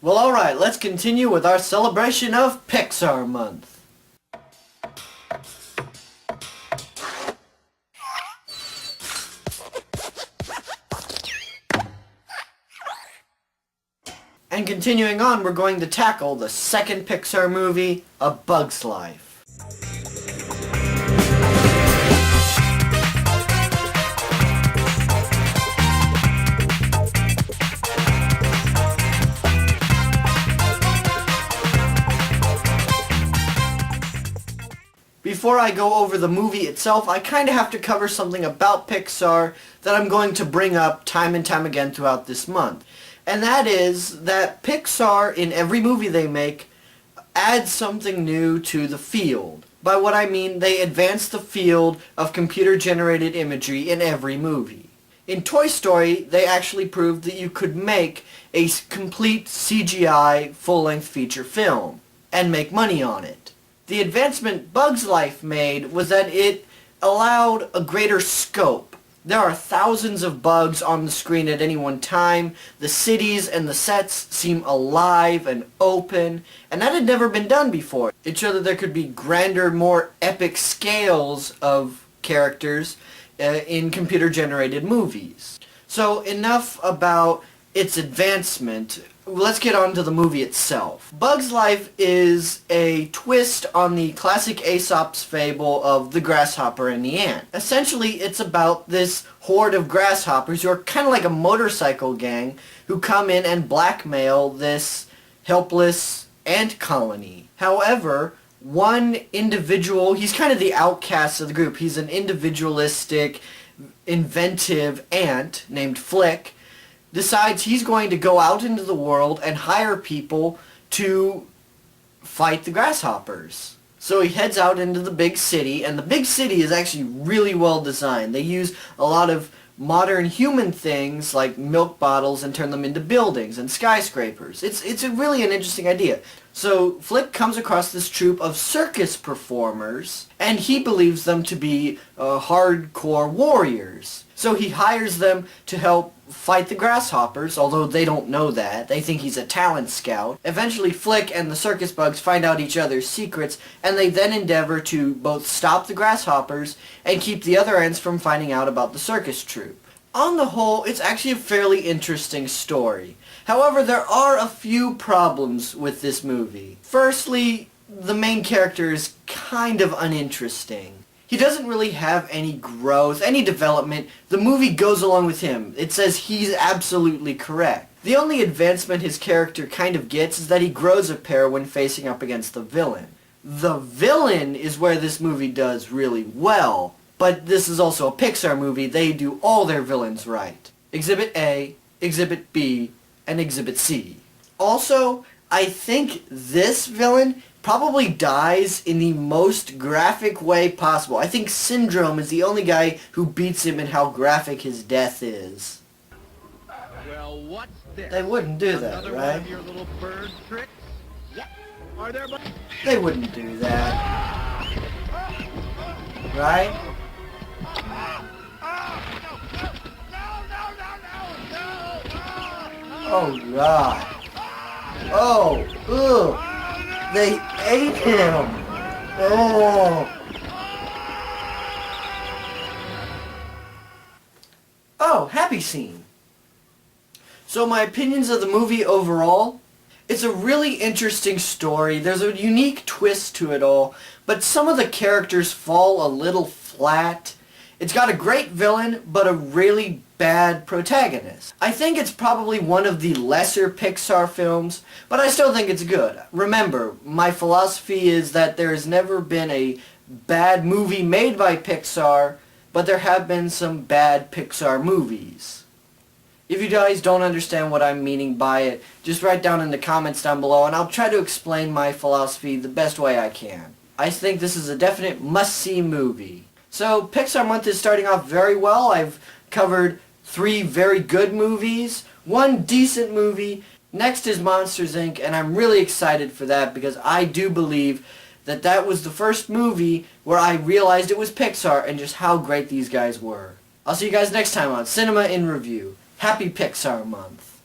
Well, alright, let's continue with our celebration of Pixar Month. And continuing on, we're going to tackle the second Pixar movie, A Bug's Life. Before I go over the movie itself, I kind of have to cover something about Pixar that I'm going to bring up time and time again throughout this month. And that is that Pixar, in every movie they make, adds something new to the field. By what I mean, they advance the field of computer-generated imagery in every movie. In Toy Story, they actually proved that you could make a complete CGI full-length feature film and make money on it. The advancement Bug's Life made was that it allowed a greater scope. There are thousands of bugs on the screen at any one time. The cities and the sets seem alive and open, and that had never been done before. It showed that there could be grander, more epic scales of characters in computer-generated movies. So enough about its advancement. Let's get on to the movie itself. Bug's Life is a twist on the classic Aesop's fable of the grasshopper and the ant. Essentially, it's about this horde of grasshoppers who are kind of like a motorcycle gang who come in and blackmail this helpless ant colony. However, one individual, he's kind of the outcast of the group. He's an individualistic, inventive ant named Flick, decides he's going to go out into the world and hire people to fight the grasshoppers. So he heads out into the big city, and the big city is actually really well designed. They use a lot of modern human things like milk bottles and turn them into buildings and skyscrapers. It's really an interesting idea. So Flick comes across this troupe of circus performers, and he believes them to be hardcore warriors. So he hires them to help fight the grasshoppers, although they don't know that. They think he's a talent scout. Eventually Flick and the circus bugs find out each other's secrets, and they then endeavor to both stop the grasshoppers and keep the other ants from finding out about the circus troupe. On the whole, it's actually a fairly interesting story. However, there are a few problems with this movie. Firstly, the main character is kind of uninteresting. He doesn't really have any growth, any development. The movie goes along with him. It says he's absolutely correct. The only advancement his character kind of gets is that he grows a pair when facing up against the villain. The villain is where this movie does really well, but this is also a Pixar movie. They do all their villains right. Exhibit A, Exhibit B, and Exhibit C. Also, I think this villain probably dies in the most graphic way possible. I think Syndrome is the only guy who beats him in how graphic his death is. Well, what's this? They wouldn't do that, Another right? one of your little bird tricks? Yep. Are there They wouldn't do that. Right? Oh God. Oh, ugh. They ate him! Oh! Oh, happy scene. So my opinions of the movie overall, it's a really interesting story. There's a unique twist to it all, but some of the characters fall a little flat. It's got a great villain, but a really bad protagonist. I think it's probably one of the lesser Pixar films, but I still think it's good. Remember, my philosophy is that there has never been a bad movie made by Pixar, but there have been some bad Pixar movies. If you guys don't understand what I'm meaning by it, just write down in the comments down below and I'll try to explain my philosophy the best way I can. I think this is a definite must-see movie. So Pixar Month is starting off very well. I've covered 3 very good movies, 1 decent movie. Next is Monsters, Inc., and I'm really excited for that because I do believe that that was the first movie where I realized it was Pixar and just how great these guys were. I'll see you guys next time on Cinema in Review. Happy Pixar Month.